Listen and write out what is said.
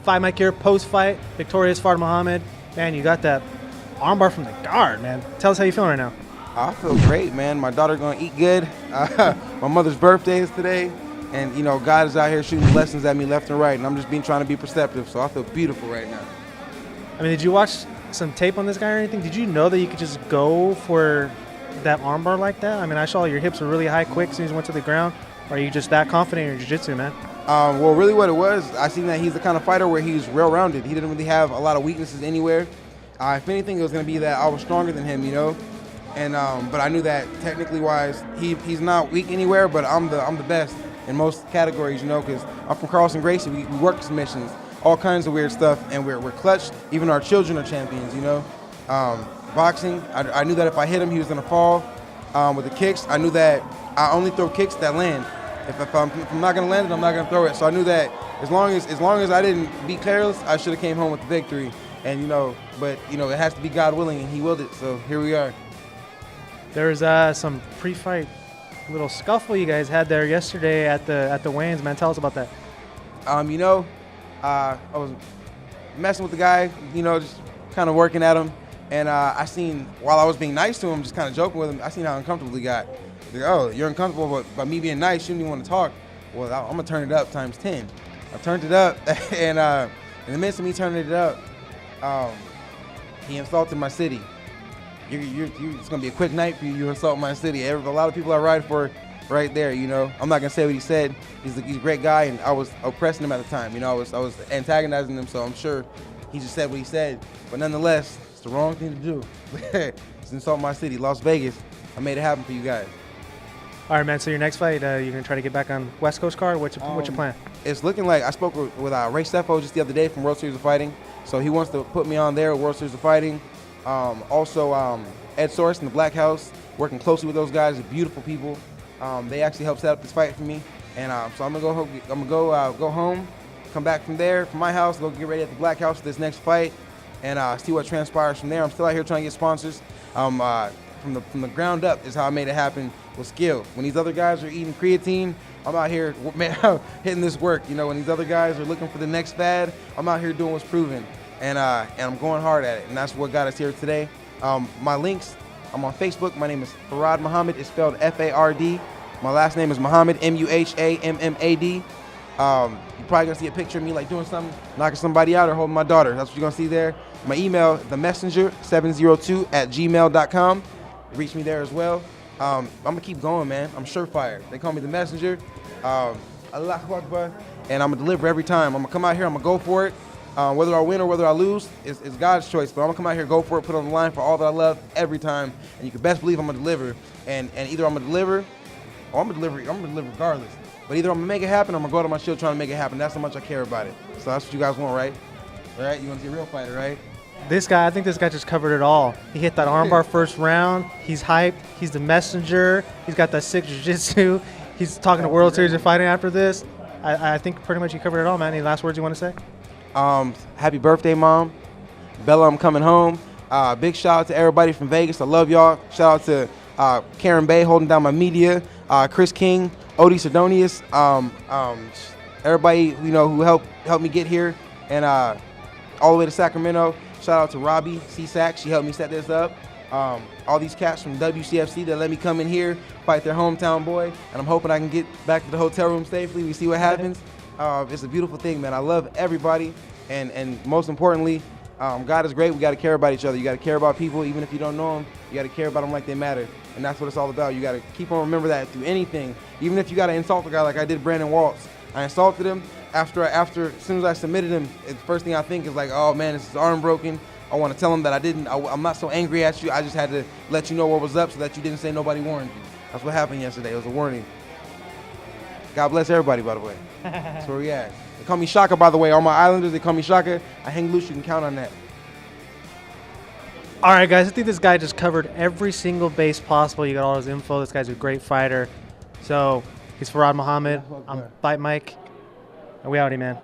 Fight Mike here, post-fight, victorious Farad Muhammad. Man, you got that armbar from the guard, man. Tell us how you feeling right now. I feel great, man. My daughter gonna eat good. My mother's birthday is today, and you know God is out here shooting blessings at me left and right, and I'm just trying to be perceptive. So I feel beautiful right now. I mean, did you watch some tape on this guy or anything? Did you know that you could just go for that armbar like that? I mean, I saw your hips were really high quick as soon as you went to the ground. Or are you just that confident in your jiu-jitsu, man? Well, really what it was, I seen that he's the kind of fighter where he's well-rounded. He didn't really have a lot of weaknesses anywhere. If anything, it was going to be that I was stronger than him, you know. And but I knew that technically wise, he's not weak anywhere, but I'm the best in most categories, you know, because I'm from Carlson Gracie. We work submissions, all kinds of weird stuff, and we're clutched. Even our children are champions, you know. Boxing, I knew that if I hit him, he was going to fall. With the kicks, I knew that I only throw kicks that land. If I'm not going to land it, I'm not going to throw it. So I knew that as long as I didn't be careless, I should have came home with the victory. And you know, but you know, it has to be God willing, and He willed it. So here we are. There was some pre-fight little scuffle you guys had there yesterday at the weigh-ins, man. Tell us about that. You know, I was messing with the guy, you know, just kind of working at him, and I seen while I was being nice to him, just kind of joking with him, I seen how uncomfortable he got. Like, oh, you're uncomfortable, but by me being nice, you didn't even want to talk. Well, I'm gonna turn it up times 10. I turned it up, and in the midst of me turning it up, he insulted my city. It's gonna be a quick night for you. You insult my city. A lot of people I ride for, right there. You know, I'm not gonna say what he said. He's a great guy, and I was oppressing him at the time. You know, I was antagonizing him, so I'm sure he just said what he said. But nonetheless, it's the wrong thing to do. Just insult my city, Las Vegas. I made it happen for you guys. All right, man. So your next fight, you're gonna try to get back on West Coast card. What's your plan? It's looking like I spoke with Ray Steffo just the other day from World Series of Fighting. So he wants to put me on there at World Series of Fighting. Also, Ed Source in the Black House, working closely with those guys. They're beautiful people. They actually helped set up this fight for me. And so I'm gonna go home, come back from there, from my house, go get ready at the Black House for this next fight, and see what transpires from there. I'm still out here trying to get sponsors. From the ground up is how I made it happen with skill. When these other guys are eating creatine, I'm out here hitting this work. You know, when these other guys are looking for the next fad, I'm out here doing what's proven, and I'm going hard at it. And that's what got us here today. My links, I'm on Facebook. My name is Farad Muhammad. It's spelled F-A-R-D. My last name is Muhammad, M-U-H-A-M-M-A-D. You're probably gonna see a picture of me like doing something, knocking somebody out or holding my daughter. That's what you're gonna see there. My email, themessenger702@gmail.com. Reach me there as well. I'm gonna keep going, man. I'm surefire. They call me the messenger. Allahu Akbar, and I'm gonna deliver every time. I'm gonna come out here. I'm gonna go for it. Whether I win or whether I lose, it's God's choice. But I'm gonna come out here, go for it, put it on the line for all that I love every time. And you can best believe I'm gonna deliver. And either I'm gonna deliver, or I'm gonna deliver regardless. But either I'm gonna make it happen, or I'm gonna go to my shield trying to make it happen. That's how much I care about it. So that's what you guys want, right? All right, you want to see a real fighter, right? This guy, I think this guy just covered it all. He hit that armbar first round. He's hyped. He's the messenger. He's got that sick jiu-jitsu. He's talking to World Series of Fighting after this. I think pretty much you covered it all, man. Any last words you want to say? Happy birthday, Mom. Bella, I'm coming home. Big shout out to everybody from Vegas. I love y'all. Shout out to Karen Bay holding down my media. Chris King, Odie Sidonius. Everybody who helped me get here, and all the way to Sacramento. Shout out to Robbie C-Sac. She helped me set this up. All these cats from WCFC that let me come in here, fight their hometown boy, and I'm hoping I can get back to the hotel room safely. We see what happens. It's a beautiful thing, man. I love everybody, and most importantly, God is great. We got to care about each other. You got to care about people, even if you don't know them. You got to care about them like they matter, and that's what it's all about. You got to keep on remember that through anything, even if you got to insult a guy like I did Brandon Waltz. I insulted him. After as soon as I submitted him, the first thing I think is like, oh man, is his arm broken? I want to tell him that I'm not so angry at you. I just had to let you know what was up so that you didn't say nobody warned you. That's what happened yesterday. It was a warning. God bless everybody, by the way. That's where we at. They call me Shaka, by the way. All my Islanders, they call me Shaka. I hang loose. You can count on that. All right, guys. I think this guy just covered every single base possible. You got all his info. This guy's a great fighter. So he's Farad Muhammad. I'm Fight Mike. And we outie, man.